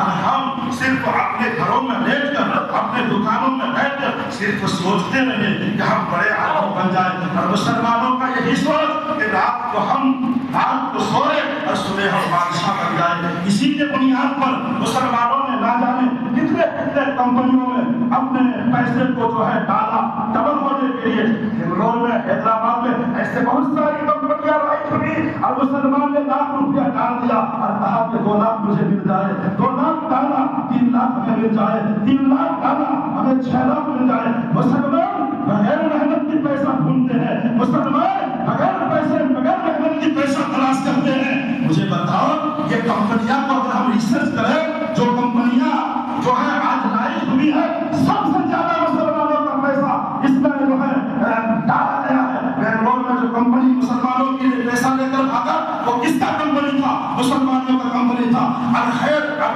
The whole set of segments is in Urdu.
اور ہم صرف اپنے گھروں میں بیٹھ کر اپنے دکانوں میں بیٹھ کر صرف سوچتے رہے کہ ہم بڑے آدمی بن جائیں. اور مسلمانوں کا یہی سوچ کہ رات کو سوئے اور صبح ہم بادشاہ بن جائیں. اسی کے بنیاد پر مسلمانوں نے نہ جانے کتنے کمپنیوں میں اپنے پیسے کو جو ہے ڈالا ڈبل ہونے کے لیے. بنگلور میں, حیدرآباد میں ایسے بہت ساری کمپنیاں رائٹ ہوئی اور مسلمان نے ₹1,00,000 ڈال دیا اور کہا کہ 2 لاکھ مجھے مل جائے, 2 لاکھ ڈالا 3 لاکھ ہمیں مل جائے, 3 لاکھ ڈالا ہمیں 6 لاکھ مل جائے. مسلمان بغیر محنت کی پیسہ ڈھونڈتے ہیں, مسلمان بغیر محنت کی پیسہ تلاش کرتے ہیں. مجھے بتاؤ یہ کمپنیاں کو اگر ہم ریسرچ کریں, جو کمپنیاں جو ہے آج لائٹ ہوئی ہے, سب سے زیادہ مسلمانوں کا پیسہ اس میں جو ہے ڈالا گیا ہے. بنگلور میں جو کمپنی مسلمانوں کے لیے پیسہ لے کر بھاگا وہ کس کا کمپنی تھا؟ مسلمانوں کا کمپنی تھا.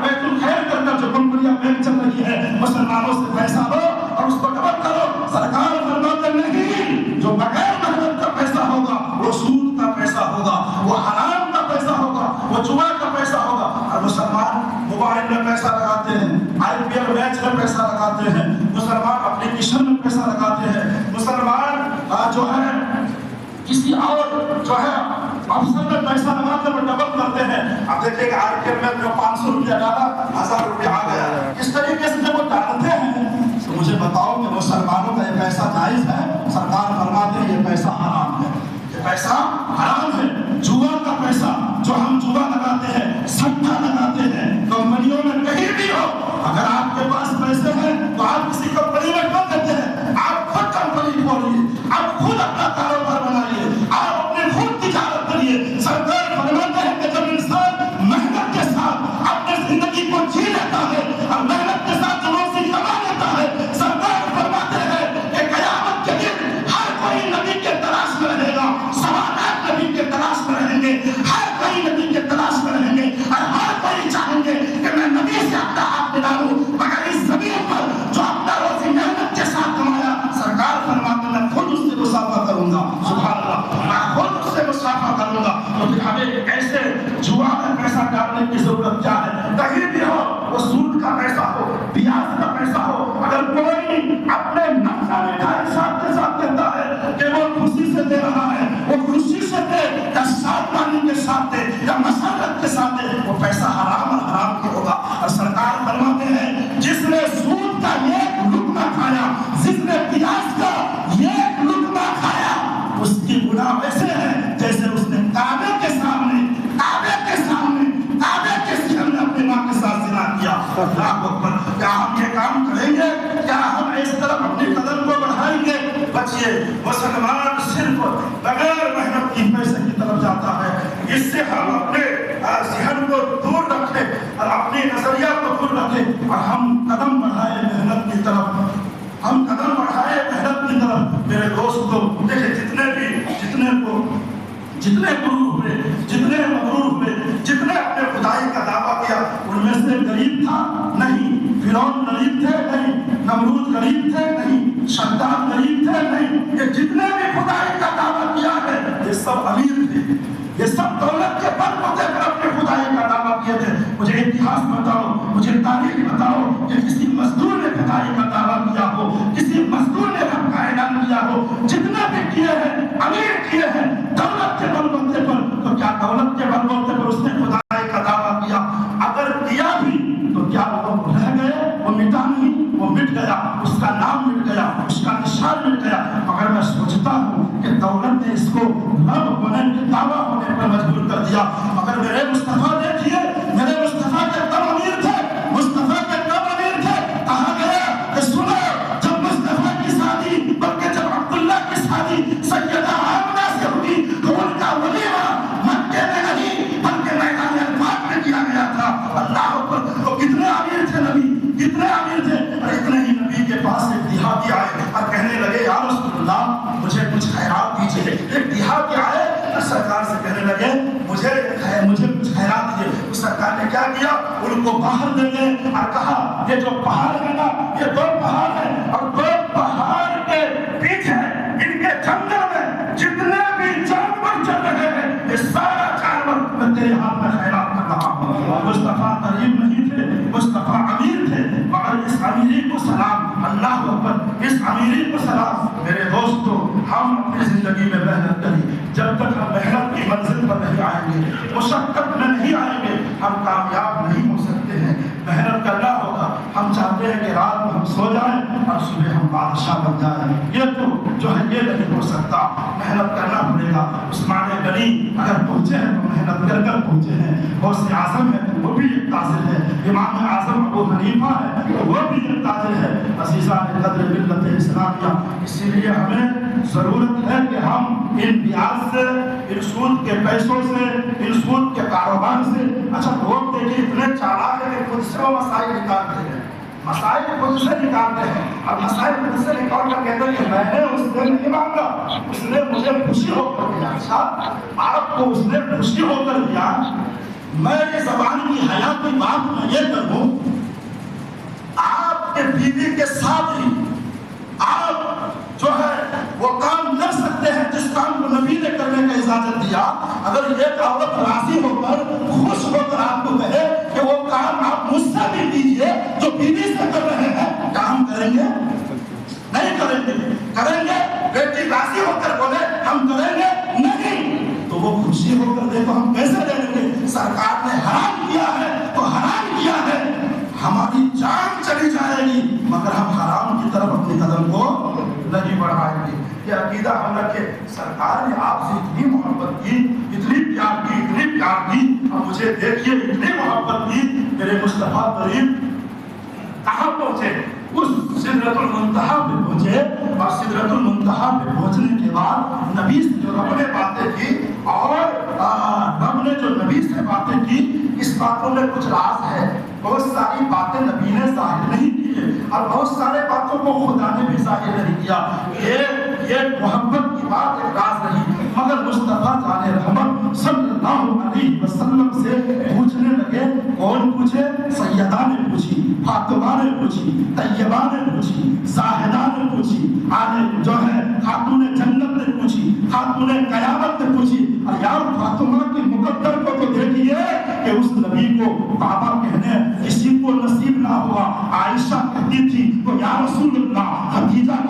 بیت الخیر کر کر جو کمپنیاں بینک چل رہی ہے, مسلمانوں سے پیسہ لو اور اس کو ڈبل کرو. سرکار فرماتے نہیں, جو بغیر محنت کا پیسہ ہوگا وہ سود کا پیسہ ہوگا, وہ حرام کا پیسہ ہوگا, وہ جوا کا پیسہ ہوگا. اور مسلمان موبائل میں پیسہ لگاتے ہیں, IPL میچ میں پیسہ لگاتے ہیں, مسلمان اپلیکیشن میں پیسہ لگاتے ہیں, مسلمان جو ہے کسی اور جو ہے افسر میں پیسہ لگاتے ہوئے ڈبل کرتے ہیں. اب دیکھیں کہ IPL میں جو ₹500 ڈالا ₹1,000 آ گیا. اس طریقے سے جب وہ ڈالتے ہیں تو مجھے بتاؤ کہ مسلمانوں کا یہ پیسہ جائز ہے؟ سرکار فرماتے ہیں یہ پیسہ حرام ہے, یہ پیسہ حرام ہے. جوا کا پیسہ جو ہم جوا لگاتے ہیں, سٹا لگاتے ہیں, کمپنیوں میں کہیں بھی ہو, اگر آپ کے پاس پیسے ہیں تو آپ کسی کمپنی میں کر دیتے ہیں, آپ خود کمپنی کھولیے, آپ خود اپنا کاروبار بنائیے, آپ اپنے خود تجارت کریے. سرکار فرماتے ہیں کہ جب انسان محنت کے ساتھ اپنے زندگی کو جی لیتا ہے اور محنت کے ساتھ روزی کما لیتا ہے, سرکار فرماتے ہیں کہ قیامت کے دن ہر کوئی نبی کے تلاش میں رہے گا, سوالات نبی کے تلاش میں رہیں گے, ہر کوئی نبی کے تلاش میں رہیں گے اور ہر کوئی چاہیں گے کہ میں نبی سے اپنا ہاتھ ملاؤں. مگر اس زمین پر جو اپنا روزی محنت کے ساتھ کمایا, سرکار فرماتے ہیں میں خود اس سے مصافحہ کروں گا. سبحان اللہ, میں خود اس سے مصافحہ کروں گا. تو پھر ہمیں ایسے جوا میں پیسہ ڈالنے کی ضرورت کیا ہے؟ کہیں بھی ہو, وہ سود کا پیسہ ہو, بیاج کا پیسہ ہو, اگر کوئی اپنے نفع کے ساتھ کہتا ہے کہ وہ خوشی سے دے رہا ہے, وہ خوشی سے دے یا سادگی کے ساتھ دے یا مسرت کے ساتھ دے, وہ پیسہ حرام اور حرام کا ہوگا. اور سرکار فرماتے ہیں جس نے سود کا ایک لقمہ کھایا, جس نے بیاج کا ایک لقمہ کھایا, اس کی گناہ ویسے ہے جیسے اس نے کعبے کے سامنے اپنی ماں کے ساتھ زنا کیا. اللہ اکبر. کیا ہم یہ کام کریں گے؟ کیا ہم اس طرف اپنی قدم کو بڑھائیں گے؟ بچیے, مسلمان صرف بغیر محنت کی پیسے کی طرف جاتا ہے. اس سے ہم اپنے ذہن کو دور رکھیں اور اپنی نظریہ کو دور رکھیں اور ہم قدم بڑھائیں محنت کی طرف, ہم قدم بڑھائے محنت کی طرف. میرے دوستو دیکھیں, جتنے گرو ہوئے, جتنے مغرور ہوئے, جتنے اپنے خدائی کا دعویٰ کیا, ان میں سے غریب تھا نہیں, فرعون غریب تھے نہیں, نمرود غریب تھے نہیں, شداد غریب تھے نہیں. یہ جتنے بھی خدائی کا دعویٰ کیا ہے یہ سب امیر تھے, یہ سب دولت کے بل بوتے پر اپنے خدائی کا دعویٰ کیے تھے. مجھے اتہاس بتاؤ, مجھے تاریخ بتاؤ کہ کسی مزدور نے خدائی کا دعویٰ کیا ہو, کسی مزدور نے رب کا اعلان کیا ہو. جتنے بھی کیے ہیں امیر کیے ہیں دولت کے بل بوتے پر. تو کیا دولت کے بل بوتے پر اس نے خدائی کا دعویٰ کیا؟ اگر کیا بھی تو کیا وہ رہ گئے؟ وہ مٹا نہیں, وہ مٹ گیا, اس کا نام مٹ گیا, اس کا نشان مٹ گیا. مگر میں سوچتا ہوں کہ دولت نے اس کو رب ہونے کے دعویٰ ہونے پر مجبور کر دیا. مگر میرے مصطفیٰ دیکھیے, میرے مصطفیٰ کے کب امیر تھے, مصطفیٰ کے کب امیر تھے. کہا گیا کہ سنو, جب مصطفیٰ کی شادی, بلکہ جب عبداللہ کی شادی سیدہ آمنہ سے ہوئی تو ان کا ولیمہ مکے میں نہیں بلکہ میدان عرفات میں کیا گیا تھا. اللہ اکبر. تو کتنے امیر تھے نبی, کتنے امیر تھے. اور اتنے ہی نبی کے پاس ایک دیہاتی آئے اور کہنے لگے یا رسول اللہ مجھے کچھ خیرات دیجیے. ایک دیہاتی آئے اور سرکار سے کہنے لگے مجھے کچھ خیرات دیجیے. اس سرکار نے کیا کیا, ان کو باہر دے گئے اور کہا یہ جو پہاڑ ہے نا, یہ 2 پہاڑ ہیں اور 2 پہاڑ کے پیچھے ان کے جنگل میں جتنے بھی جانور چل رہے ہیں یہ سارا جانور میں تیرے ہاتھ میں خیرات کر رہا ہوں. مصطفیٰ غریب نہیں تھے, جب تک ہم محنت کی منزل پر نہیں آئیں گے، مشقت میں نہیں آئیں گے، ہم کامیاب نہیں ہو سکتے ہیں۔ محنت کرنا ہوگا۔ ہم چاہتے ہیں کہ رات میں ہم سو جائیں اور صبح ہم بادشاہ بن جائیں، یہ تو جو ہے یہ نہیں ہو سکتا۔ محنت کرنا پڑے گا۔ عثمان غنی اگر پہنچے ہیں تو محنت کر کر پہنچے ہیں۔ غوث اعظم ہے وہ بھی ایک تاجر ہے، امام اعظم ابو حنیفہ ہے تو وہ بھی ایک تاجر ہے۔ عزیزان قدر ملت اسلامیہ، اسی لیے ہمیں ضرورت ہے کہ ہم ان بیاج سے، ان سود کے پیسوں سے، ان سود کے کاروبار سے، اچھا لوگ دیکھیں اتنے چالاک ہے کہ خود سے وہ مسائل نکالتے ہیں، مسائل خود سے نکالتے ہیں، اور مسائل خود سے نکال کر کہتے ہیں کہ میں نے اس سے نہیں مانگا، اس نے مجھے خوشی ہو کر دیا۔ اچھا آپ کو اس نے خوشی ہو کر دیا، میری زبان کی حیا کی بات میں یہ کروں، آپ کے بیوی کے ساتھ ہی آپ جو ہے وہ کام کر سکتے ہیں جس کام کو نبی نے کرنے کا اجازت دیا۔ اگر ایک عورت راضی ہو کر، خوش ہو کر آپ کو کہے کہ وہ کام آپ مجھ سے بھی کیجیے جو بیوی سے کر رہے ہیں، کیا ہم کریں گے؟ نہیں کریں گے۔ کریں گے؟ بیٹی راضی ہو کر بولے ہم کریں گے؟ نہیں، تو وہ خوشی ہو کر دے تو ہم کیسے دیں گے؟ سرکار نے حرام کیا ہے تو حرام کیا ہے، ہماری جان چلی جائے گی مگر ہم حرام کی طرف اپنے قدم کو نہیں بڑھائیں گے۔ یہ عقیدہ ہم رکھے۔ سرکار نے آپ سے اتنی محبت کی، اتنی پیار کی، اتنی پیار کی، اور مجھے دیکھیے اتنی محبت کی، میرے مصطفیٰ کریم کہاں پہنچے؟ اس سدرۃ المنتہا پہ پہنچے، اور سدرۃ المنتہا پہ پہنچنے کے بعد نبی سے جو رب نے باتیں کی، اور رب نے جو نبی سے باتیں کی، اس باتوں میں کچھ راز ہے۔ بہت ساری باتیں نبی نے ظاہر نہیں کی ہے، اور بہت سارے باتوں کو خدا نے بھی ظاہر نہیں کیا۔ یہ محبت کی بات ایک راز رہی، مگر مصطفیٰ جان رحمت صلی اللہ علیہ وسلم سے پوچھنے لگے۔ کون پوچھے؟ سیدہ نے پوچھی، فاطمہ نے پوچھی، طیبہ نے پوچھی، زاہدہ نے پوچھی، جو ہے خاتون جنت نے پوچھی، خاتون قیامت نے پوچھی۔ اور یار فاطمہ کی مقدر کو تو دیکھیے کہ اس نبی کو بابا کہنے کسی کو نصیب نہ ہوا۔ عائشہ کہتی تھی تو یا رسول اللہ، خدیجہ